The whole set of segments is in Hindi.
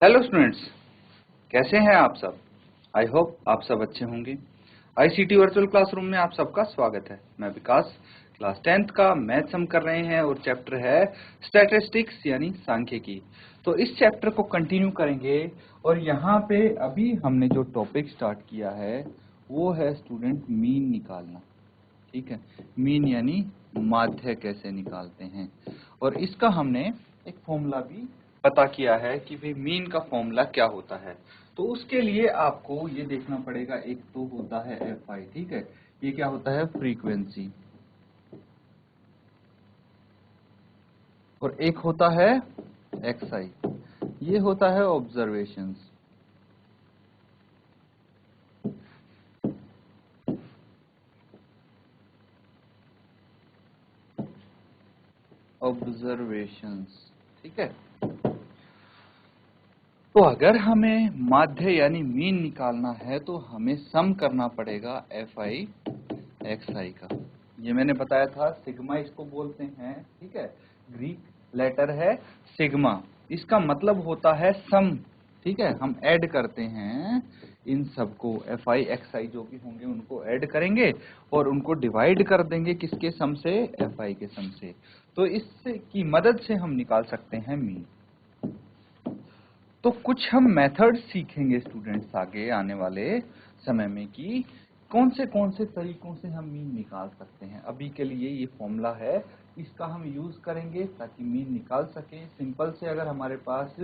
हेलो स्टूडेंट्स, कैसे हैं आप सब। आई होप आप सब अच्छे होंगे। आईसीटी वर्चुअल क्लासरूम में आप सबका स्वागत है। मैं विकास, क्लास 10th का मैथ्स हम कर रहे हैं और चैप्टर है स्टैटिस्टिक्स यानी सांख्यिकी। तो इस चैप्टर को कंटिन्यू करेंगे और यहाँ पे अभी हमने जो टॉपिक स्टार्ट किया है वो है स्टूडेंट मीन निकालना। ठीक है, मीन यानी माध्य कैसे निकालते हैं, और इसका हमने एक फॉर्मूला भी पता किया है कि भाई मीन का फॉर्मूला क्या होता है। तो उसके लिए आपको ये देखना पड़ेगा, एक तो होता है एफ आई, ठीक है, ये क्या होता है फ्रीक्वेंसी, और एक होता है एक्स आई, ये होता है ऑब्जर्वेशंस। ऑब्जर्वेशंस, ठीक है। तो अगर हमें माध्य यानी मीन निकालना है तो हमें सम करना पड़ेगा एफ आई एक्स आई का। ये मैंने बताया था, सिग्मा इसको बोलते हैं, ठीक है। ग्रीक लेटर है सिग्मा, इसका मतलब होता है सम, ठीक है। हम ऐड करते हैं इन सबको, एफ आई एक्स आई जो भी होंगे उनको ऐड करेंगे और उनको डिवाइड कर देंगे किसके सम से, एफ आई के सम से। तो इससे की मदद से हम निकाल सकते हैं मीन। तो कुछ हम मेथड सीखेंगे स्टूडेंट्स आगे आने वाले समय में कि कौन से तरीकों से हम मीन निकाल सकते हैं। अभी के लिए ये फॉर्मूला है, इसका हम यूज करेंगे ताकि मीन निकाल सकें। सिंपल से अगर हमारे पास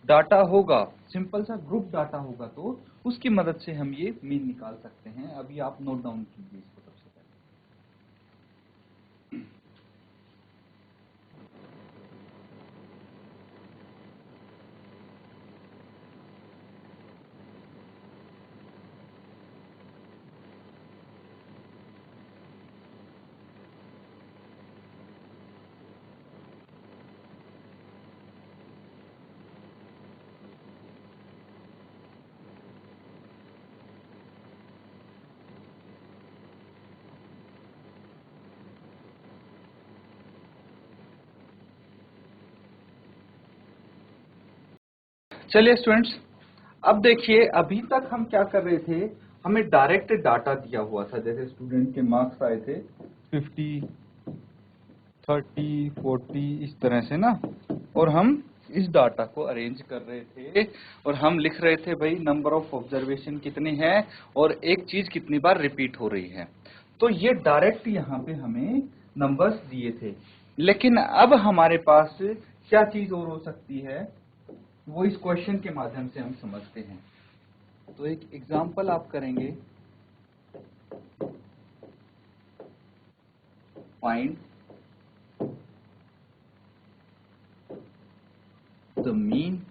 डाटा होगा, सिंपल सा ग्रुप डाटा होगा, तो उसकी मदद से हम ये मीन निकाल सकते हैं। अभी आप नोट डाउन कीजिए इसको सबसे पहले। चलिए स्टूडेंट्स, अब देखिए अभी तक हम क्या कर रहे थे, हमें डायरेक्ट डाटा दिया हुआ था, जैसे स्टूडेंट के मार्क्स आए थे 50, 30, 40 इस तरह से ना, और हम इस डाटा को अरेंज कर रहे थे और हम लिख रहे थे भाई नंबर ऑफ ऑब्जर्वेशन कितने हैं और एक चीज कितनी बार रिपीट हो रही है। तो ये डायरेक्ट यहाँ पे हमें नंबर्स दिए थे, लेकिन अब हमारे पास क्या चीज और हो सकती है वो इस क्वेश्चन के माध्यम से हम समझते हैं। तो एक एग्जांपल आप करेंगे, find the mean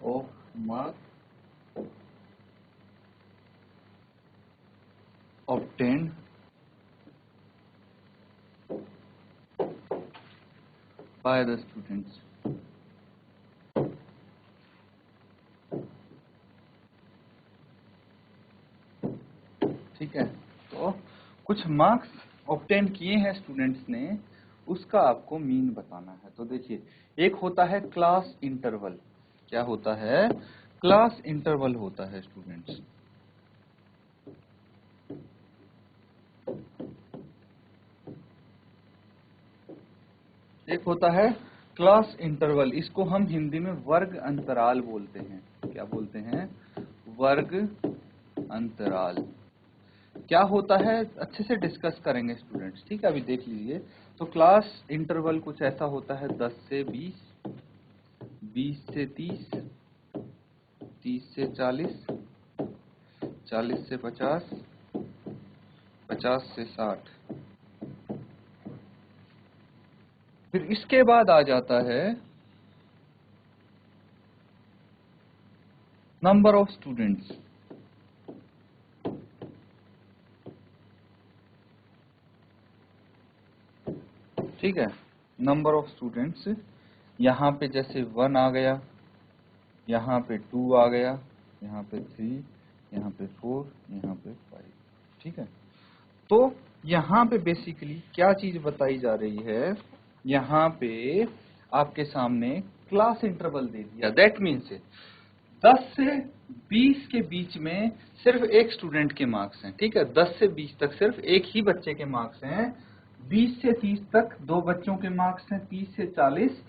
of marks obtained by the students। ठीक है, तो कुछ मार्क्स ऑब्टेन किए हैं स्टूडेंट्स ने, उसका आपको मीन बताना है। तो देखिए, एक होता है क्लास इंटरवल। क्या होता है, क्लास इंटरवल होता है स्टूडेंट्स। एक होता है क्लास इंटरवल, इसको हम हिंदी में वर्ग अंतराल बोलते हैं। क्या बोलते हैं, वर्ग अंतराल। क्या होता है अच्छे से डिस्कस करेंगे स्टूडेंट्स, ठीक है। अभी देख लीजिए, तो क्लास इंटरवल कुछ ऐसा होता है 10 से 20, 20 से 30, 30 से 40, 40 से 50, 50 से 60। फिर इसके बाद आ जाता है नंबर ऑफ स्टूडेंट्स। ठीक है, नंबर ऑफ स्टूडेंट्स, यहाँ पे जैसे 1 आ गया, यहाँ पे 2 आ गया, यहाँ पे 3, यहाँ पे 4, यहाँ पे 5। ठीक है, तो यहाँ पे बेसिकली क्या चीज बताई जा रही है, यहाँ पे आपके सामने क्लास इंटरवल दे दिया, दैट मीन्स 10 से 20 के बीच में सिर्फ एक स्टूडेंट के मार्क्स हैं, ठीक है। 10 से 20 तक सिर्फ एक ही बच्चे के मार्क्स हैं। 20 से 30 तक 2 बच्चों के मार्क्स हैं। 30 से 40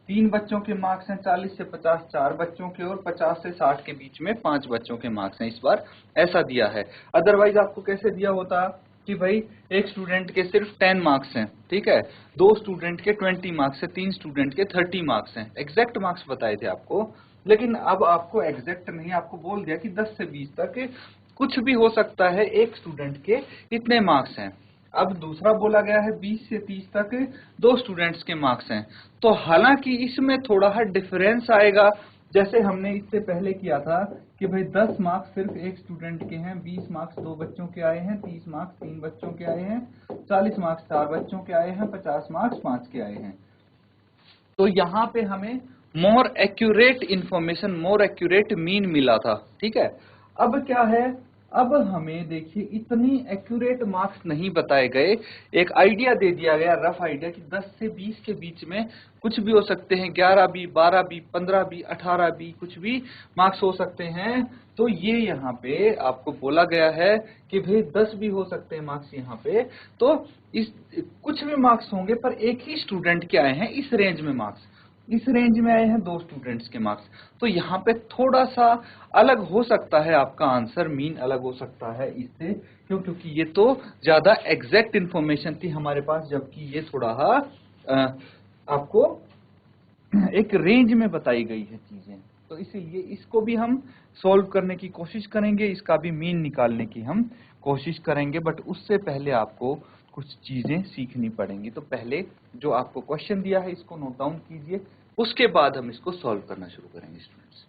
3 बच्चों के मार्क्स हैं। 40 से 50 4 बच्चों के, और 50 से 60 के बीच में 5 बच्चों के मार्क्स हैं। इस बार ऐसा दिया है। अदरवाइज आपको कैसे दिया होता कि भाई एक स्टूडेंट के सिर्फ 10 मार्क्स हैं, ठीक है, 2 स्टूडेंट के 20 मार्क्स है, 3 स्टूडेंट के 30 मार्क्स हैं। एग्जैक्ट मार्क्स बताए थे आपको, लेकिन अब आपको एग्जैक्ट नहीं, आपको बोल दिया कि 10 से 20 तक कुछ भी हो सकता है, एक स्टूडेंट के इतने मार्क्स हैं। अब दूसरा बोला गया है 20 से 30 तक 2 स्टूडेंट्स के मार्क्स हैं। तो हालांकि इसमें थोड़ा डिफरेंस आएगा, जैसे हमने इससे पहले किया था कि भाई 10 मार्क्स सिर्फ एक स्टूडेंट के हैं, 20 मार्क्स 2 बच्चों के आए हैं, 30 मार्क्स 3 बच्चों के आए हैं, 40 मार्क्स 4 बच्चों के आए हैं, 50 मार्क्स 5 के आए हैं। तो यहाँ पे हमें more accurate information, more accurate mean मिला था, ठीक है। अब क्या है, अब हमें देखिए इतनी एक्यूरेट मार्क्स नहीं बताए गए, एक आइडिया दे दिया गया, रफ आइडिया कि 10 से 20 के बीच में कुछ भी हो सकते हैं, 11 भी, 12 भी, 15 भी, 18 भी, कुछ भी मार्क्स हो सकते हैं। तो ये यहाँ पे आपको बोला गया है कि भाई 10 भी हो सकते हैं मार्क्स यहाँ पे। तो इस कुछ भी मार्क्स होंगे, पर एक ही स्टूडेंट के आए हैं इस रेंज में मार्क्स, इस रेंज में आए हैं 2 स्टूडेंट्स के मार्क्स। तो यहाँ पे थोड़ा सा अलग हो सकता है आपका आंसर, मीन अलग हो सकता है इससे, क्योंकि ये तो ज्यादा एग्जैक्ट इन्फॉर्मेशन थी हमारे पास, जबकि ये थोड़ा आपको एक रेंज में बताई गई है चीजें। तो इसीलिए इसको भी हम सॉल्व करने की कोशिश करेंगे, इसका भी मीन निकालने की हम कोशिश करेंगे, बट उससे पहले आपको कुछ चीजें सीखनी पड़ेंगी। तो पहले जो आपको क्वेश्चन दिया है इसको नोट डाउन कीजिए, उसके बाद हम इसको सॉल्व करना शुरू करेंगे स्टूडेंट्स।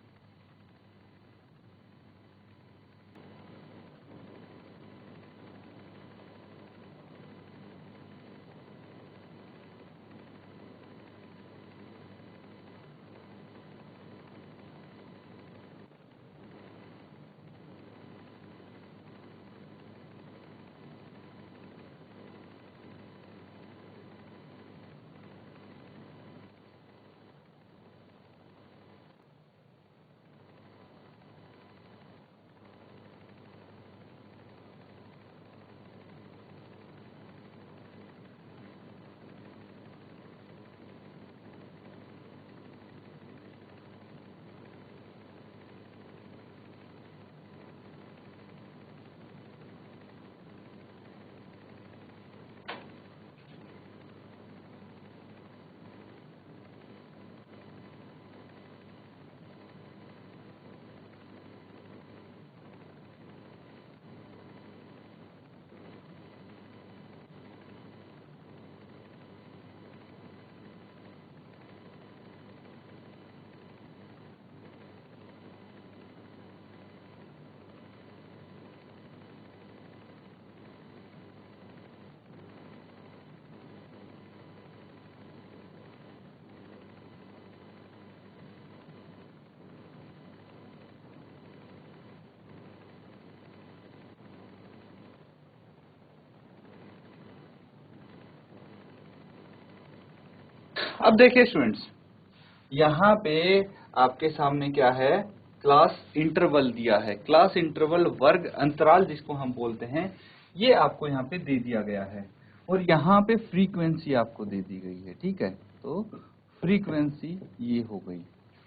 अब देखिए स्टूडेंट्स, यहाँ पे आपके सामने क्या है, क्लास इंटरवल दिया है। क्लास इंटरवल, वर्ग अंतराल जिसको हम बोलते हैं, ये आपको यहाँ पे दे दिया गया है, और यहाँ पे फ्रीक्वेंसी आपको दे दी गई है, ठीक है। तो फ्रीक्वेंसी ये हो गई।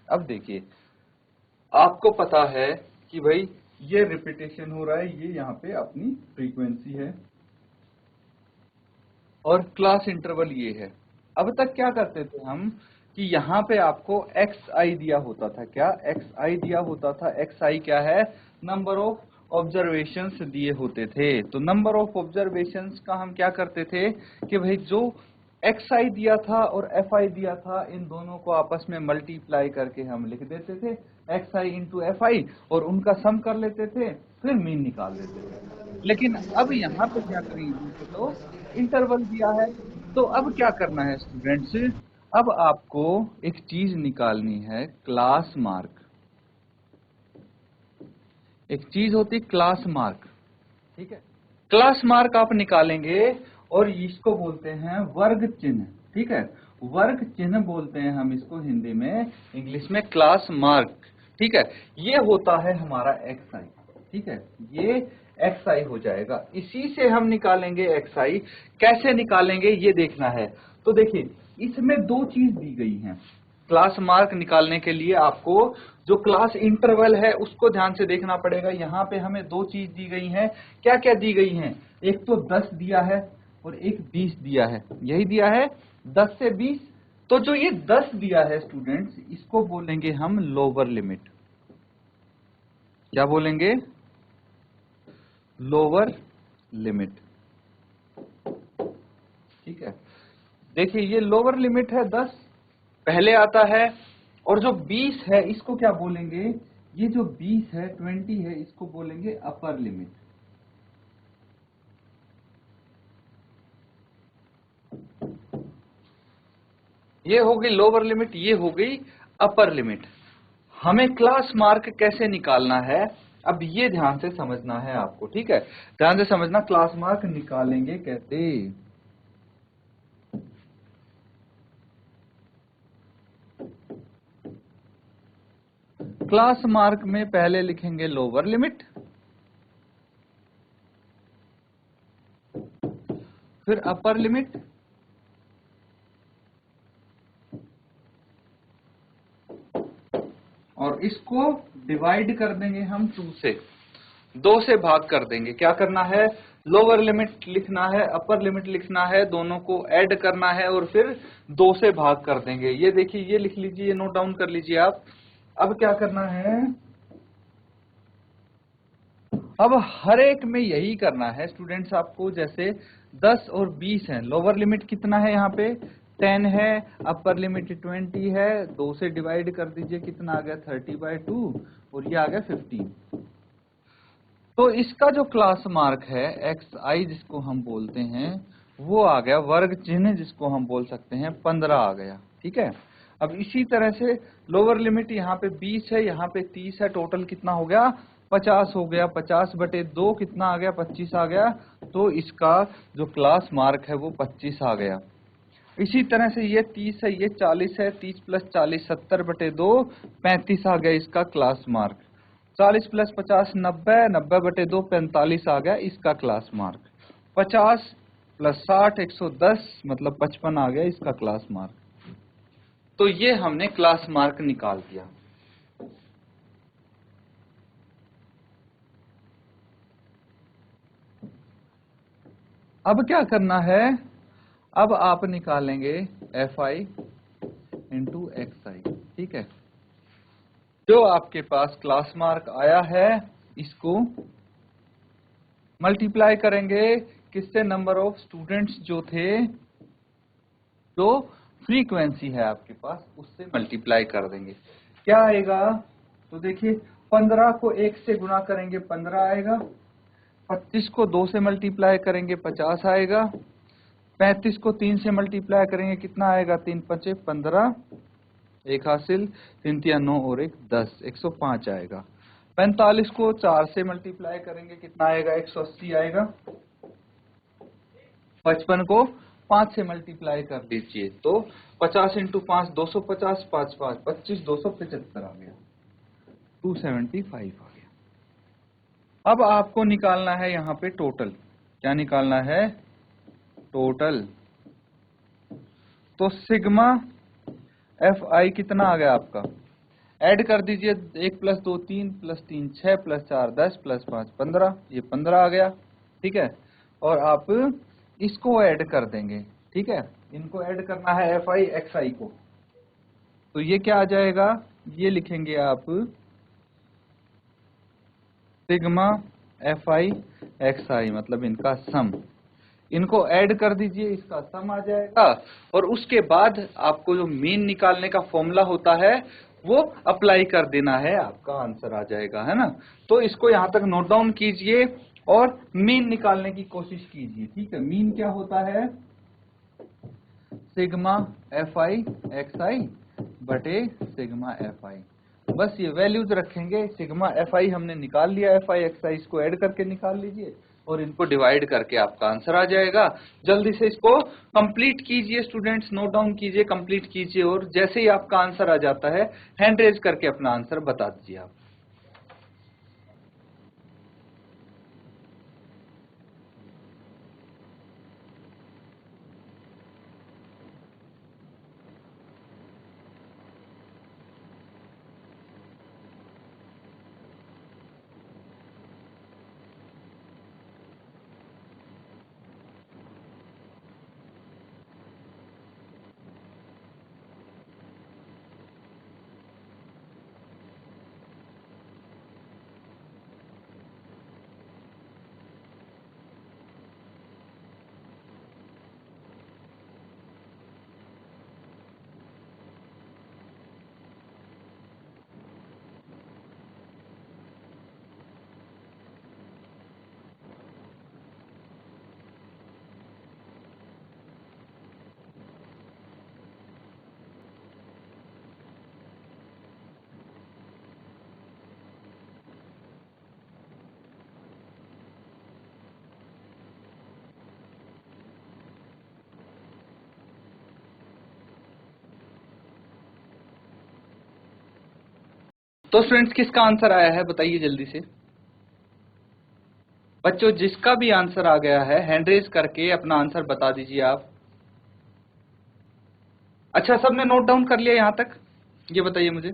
अब देखिए, आपको पता है कि भाई ये रिपीटेशन हो रहा है, ये यहाँ पे अपनी फ्रीक्वेंसी है, और क्लास इंटरवल ये है। अब तक क्या करते थे हम कि यहाँ पे आपको xi दिया होता था, क्या xi दिया होता था। xi क्या है, नंबर ऑफ ऑब्जर्वेशंस दिए होते थे। तो नंबर ऑफ ऑब्जर्वेशंस का हम क्या करते थे कि भाई जो xi दिया था और fi दिया था, इन दोनों को आपस में मल्टीप्लाई करके हम लिख देते थे xi इंटू fi, और उनका सम कर लेते थे, फिर मीन निकाल लेते थे। लेकिन अब यहाँ पे क्या करेंगे, तो इंटरवल दिया है। तो अब क्या करना है स्टूडेंट्स, अब आपको एक चीज निकालनी है, क्लास मार्क। एक चीज होती है क्लास मार्क, ठीक है। क्लास मार्क आप निकालेंगे, और इसको बोलते हैं वर्ग चिन्ह, ठीक है। वर्ग चिन्ह बोलते हैं हम इसको हिंदी में, इंग्लिश में क्लास मार्क, ठीक है। ये होता है हमारा xi, ठीक है, ये xi हो जाएगा। इसी से हम निकालेंगे xi। कैसे निकालेंगे ये देखना है। तो देखिए इसमें दो चीज दी गई हैं। क्लास मार्क निकालने के लिए आपको जो क्लास इंटरवल है उसको ध्यान से देखना पड़ेगा। यहाँ पे हमें दो चीज दी गई हैं। क्या क्या दी गई हैं? एक तो 10 दिया है और एक 20 दिया है, यही दिया है 10 से 20। तो जो ये 10 दिया है स्टूडेंट्स, इसको बोलेंगे हम लोअर लिमिट। क्या बोलेंगे? लोअर लिमिट, ठीक है। देखिए ये लोअर लिमिट है, 10 पहले आता है, और जो 20 है इसको क्या बोलेंगे? ये जो 20 है 20 है, इसको बोलेंगे अपर लिमिट। ये हो गई लोअर लिमिट, ये हो गई अपर लिमिट। हमें क्लास मार्क कैसे निकालना है, अब ये ध्यान से समझना है आपको, ठीक है। ध्यान से समझना, क्लास मार्क निकालेंगे कैसे। क्लास मार्क में पहले लिखेंगे लोअर लिमिट, फिर अपर लिमिट, और इसको डिवाइड कर देंगे हम 2 से, 2 से भाग कर देंगे। क्या करना है? लोअर लिमिट लिखना है, अपर लिमिट लिखना है, दोनों को ऐड करना है और फिर 2 से भाग कर देंगे। ये देखिए, ये लिख लीजिए, ये नोट डाउन कर लीजिए आप। अब क्या करना है? अब हर एक में यही करना है स्टूडेंट्स आपको। जैसे 10 और 20 है, लोअर लिमिट कितना है? यहाँ पे 10 है, अपर लिमिट 20 है, 2 से डिवाइड कर दीजिए, कितना आ गया? 30/2, और ये आ गया 15। तो इसका जो क्लास मार्क है xi जिसको हम बोलते हैं, वो आ गया, वर्ग चिन्ह जिसको हम बोल सकते हैं 15 आ गया, ठीक है। अब इसी तरह से लोअर लिमिट यहाँ पे 20 है, यहाँ पे 30 है, टोटल कितना हो गया? 50 हो गया। 50/2 कितना आ गया? 25 आ गया। तो इसका जो क्लास मार्क है वो 25 आ गया। इसी तरह से ये 30 है, ये 40 है, 30 + 40 70/2 35 आ गया इसका क्लास मार्क। 40 + 50 90, 90/2 45 आ गया इसका क्लास मार्क। 50 + 60 110 मतलब 55 आ गया इसका क्लास मार्क। तो ये हमने क्लास मार्क निकाल दिया। अब क्या करना है? अब आप निकालेंगे fi × xi, ठीक है। जो आपके पास क्लास मार्क आया है, इसको मल्टीप्लाई करेंगे किससे? नंबर ऑफ स्टूडेंट्स जो थे, जो फ्रीक्वेंसी है आपके पास, उससे मल्टीप्लाई कर देंगे। क्या आएगा? तो देखिए 15 को 1 से गुणा करेंगे 15 आएगा, 25 को 2 से मल्टीप्लाई करेंगे 50 आएगा, 35 को 3 से मल्टीप्लाई करेंगे कितना आएगा? 3 × 5 = 15, एक हासिल, 3 × 3 = 9 और 1 10, 105 आएगा। 45 को 4 से मल्टीप्लाई करेंगे कितना आएगा? 180 आएगा। 55 को 5 से मल्टीप्लाई कर लीजिए तो 50 × 5 250, 5 5 25, 275 आ गया, 275 आ गया। अब आपको निकालना है यहाँ पे टोटल। क्या निकालना है? टोटल। तो सिग्मा fi कितना आ गया आपका? ऐड कर दीजिए, 1 + 2 3 + 3 6 + 4 10 + 5 15, ये 15 आ गया, ठीक है। और आप इसको ऐड कर देंगे, ठीक है। इनको ऐड करना है fi xi को। तो ये क्या आ जाएगा? ये लिखेंगे आप सिग्मा fi xi, मतलब इनका सम। इनको ऐड कर दीजिए, इसका सम आ जाएगा। और उसके बाद आपको जो मीन निकालने का फॉर्मूला होता है वो अप्लाई कर देना है, आपका आंसर आ जाएगा, है ना। तो इसको यहाँ तक नोट डाउन कीजिए और मीन निकालने की कोशिश कीजिए, ठीक है। मीन क्या होता है? सिग्मा fi xi बटे सिग्मा fi। बस ये वैल्यूज रखेंगे। सिग्मा fi हमने निकाल लिया, fi xi इसको ऐड करके निकाल लीजिए, और इनको डिवाइड करके आपका आंसर आ जाएगा। जल्दी से इसको कंप्लीट कीजिए स्टूडेंट्स, नोट डाउन कीजिए, कंप्लीट कीजिए, और जैसे ही आपका आंसर आ जाता है हैंड रेज करके अपना आंसर बता दीजिए आप। तो स्टूडेंट्स किसका आंसर आया है बताइए जल्दी से। बच्चों जिसका भी आंसर आ गया है हैंड रेज करके अपना आंसर बता दीजिए आप। अच्छा, सबने नोट डाउन कर लिया यहां तक? ये बताइए मुझे,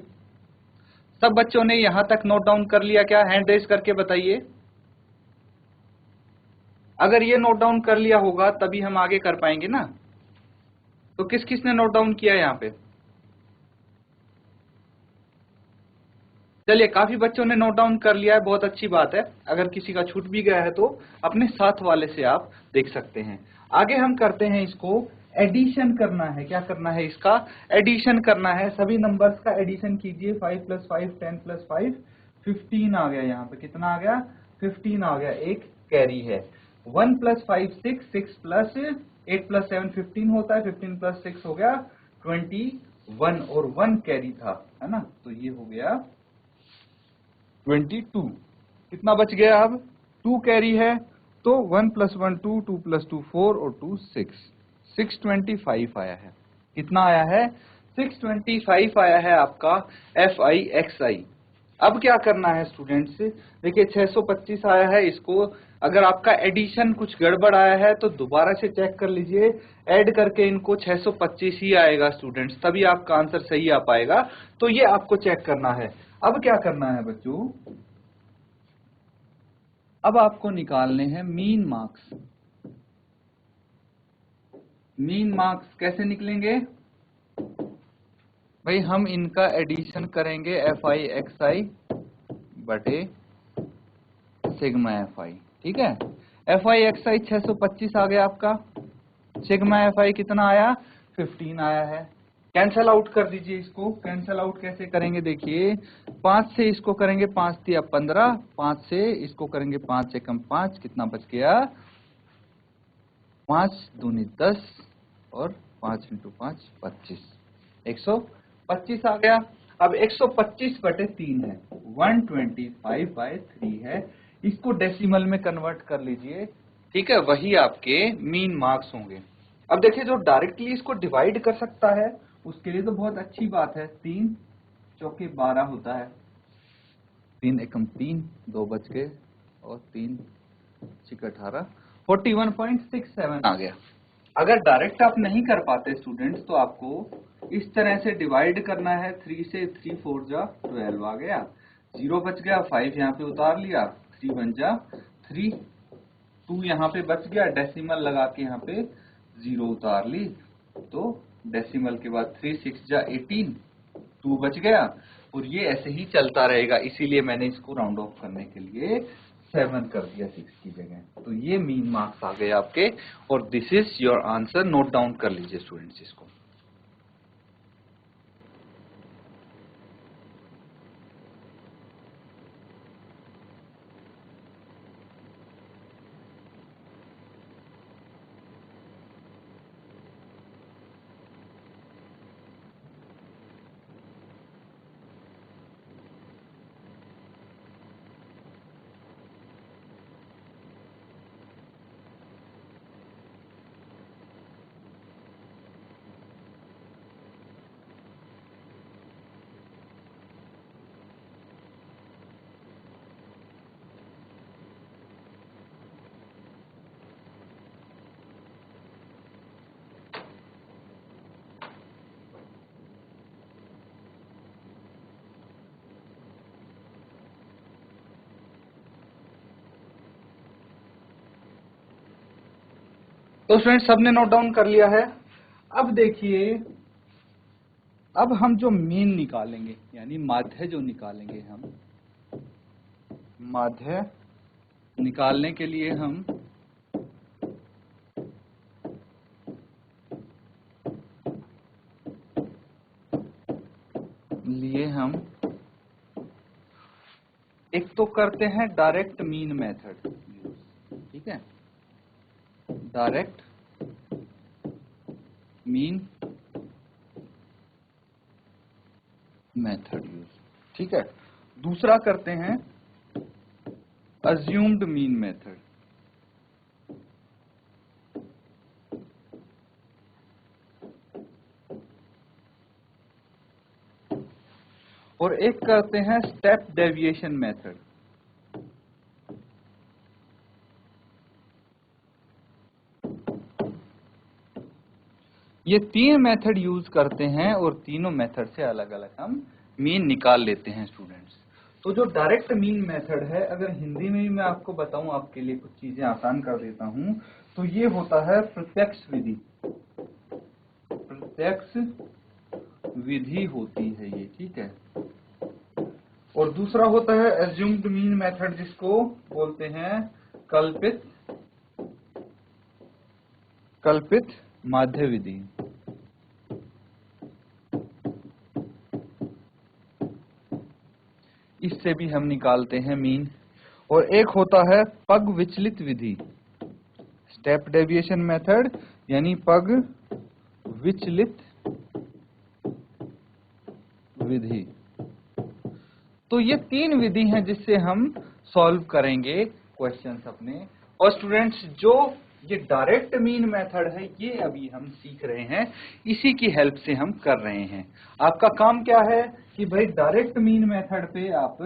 सब बच्चों ने यहां तक नोट डाउन कर लिया क्या? हैंड रेज करके बताइए। अगर ये नोट डाउन कर लिया होगा तभी हम आगे कर पाएंगे ना। तो किस किस ने नोट डाउन किया यहाँ पे? चलिए, काफी बच्चों ने नोट डाउन कर लिया है, बहुत अच्छी बात है। अगर किसी का छूट भी गया है तो अपने साथ वाले से आप देख सकते हैं। आगे हम करते हैं, इसको एडिशन करना है। क्या करना है? इसका एडिशन करना है। सभी नंबर्स का एडिशन कीजिए। 5 + 5 10 + 5 15 आ गया। यहाँ पे कितना आ गया? 15 आ गया। एक कैरी है। 1 + 5 6 6 + 8 + 7 15 होता है। 15 + 6 हो गया 21 और 1 कैरी था, है ना। तो ये हो गया 22। कितना बच गया अब? 2 कैरी है, तो 1 + 1 2 2 + 2 4 और 2 6 625 आया है। कितना आया है? 625 आया है आपका FI XI। अब क्या करना है स्टूडेंट्स? देखिए 625 आया है, इसको अगर आपका एडिशन कुछ गड़बड़ आया है तो दोबारा से चेक कर लीजिए। ऐड करके इनको 625 ही आएगा स्टूडेंट्स, तभी आपका आंसर सही आ पाएगा। तो ये आपको चेक करना है। अब क्या करना है बच्चों? अब आपको निकालने हैं मीन मार्क्स। मीन मार्क्स कैसे निकलेंगे भाई? हम इनका एडिशन करेंगे FI XI बटे सिग्मा FI। ठीक है, FI XI 625 आ गया आपका। सिग्मा FI कितना आया? 15 आया है। कैंसल आउट कर दीजिए इसको। कैंसल आउट कैसे करेंगे? देखिए 5 से इसको करेंगे 5 × 15, 5 से इसको करेंगे 5 से कम 5, कितना बच गया? 5 दूनी 10 और 5 × 5 25, 125 आ गया। अब 125/3 है, 125/3 है। इसको डेसिमल में कन्वर्ट कर लीजिए। ठीक है, वही आपके मीन मार्क्स होंगे। अब देखिए, जो डायरेक्टली इसको डिवाइड कर सकता है उसके लिए तो बहुत अच्छी बात है। 3 चौके 12 होता है। 3 एकम 3, 2 बच गए, और 3 6 18, 41.67 आ गया। अगर डायरेक्ट आप नहीं कर पाते स्टूडेंट्स तो आपको इस तरह से डिवाइड करना है। 3 से 3 4 जा 12 आ गया। 0 बच गया, 5 यहाँ पे उतार लिया, 3 1 जा 3, 2 यहाँ पे बच गया, डेसिमल लगा के यहाँ पे 0 उतार ली, तो डेसिमल के बाद 3 6 जा 18, 2 बच गया। और ये ऐसे ही चलता रहेगा, इसीलिए मैंने इसको राउंड ऑफ करने के लिए 7 कर दिया 6 की जगह। तो ये मीन मार्क्स आ गए आपके, और this is your answer. Note down कर लीजिए स्टूडेंट्स इसको। तो स्टूडेंट सबने नोट डाउन कर लिया है। अब देखिए, अब हम जो मीन निकालेंगे यानी माध्य जो निकालेंगे, हम माध्य निकालने के लिए हम एक तो करते हैं डायरेक्ट मीन मेथड, ठीक है, डायरेक्ट मीन मेथड यूज, ठीक है। दूसरा करते हैं अज्यूम्ड मीन मेथड, और एक करते हैं स्टेप डेविएशन मेथड। ये 3 मेथड यूज करते हैं और तीनों मेथड से अलग अलग हम मीन निकाल लेते हैं स्टूडेंट्स। तो जो डायरेक्ट मीन मेथड है, अगर हिंदी में भी मैं आपको बताऊं, आपके लिए कुछ चीजें आसान कर देता हूं, तो ये होता है प्रत्यक्ष विधि, प्रत्यक्ष विधि होती है ये, ठीक है। और दूसरा होता है एज्यूम्ड मीन मेथड, जिसको बोलते हैं कल्पित माध्य विधि। इससे भी हम निकालते हैं मीन। और एक होता है पग विचलित विधि, स्टेप डेविएशन मेथड, यानी पग विचलित विधि। तो ये 3 विधि हैं जिससे हम सॉल्व करेंगे क्वेश्चंस अपने। और स्टूडेंट्स, जो ये डायरेक्ट मीन मेथड है, ये अभी हम सीख रहे हैं, इसी की हेल्प से हम कर रहे हैं। आपका काम क्या है कि भाई डायरेक्ट मीन मेथड पे आप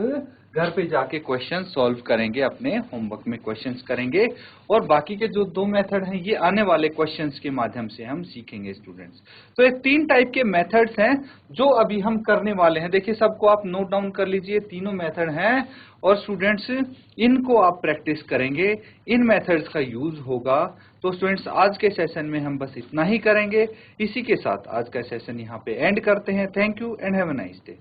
घर पे जाके क्वेश्चन सॉल्व करेंगे, अपने होमवर्क में क्वेश्चंस करेंगे, और बाकी के जो 2 मेथड हैं ये आने वाले क्वेश्चंस के माध्यम से हम सीखेंगे स्टूडेंट्स। तो ये 3 टाइप के मेथड्स हैं जो अभी हम करने वाले हैं। देखिए, सबको आप नोट डाउन कर लीजिए, तीनों मेथड हैं, और स्टूडेंट्स इनको आप प्रैक्टिस करेंगे, इन मेथड्स का यूज होगा। तो स्टूडेंट्स, आज के सेशन में हम बस इतना ही करेंगे। इसी के साथ आज का सेशन यहाँ पे एंड करते हैं। Thank you and have a nice day.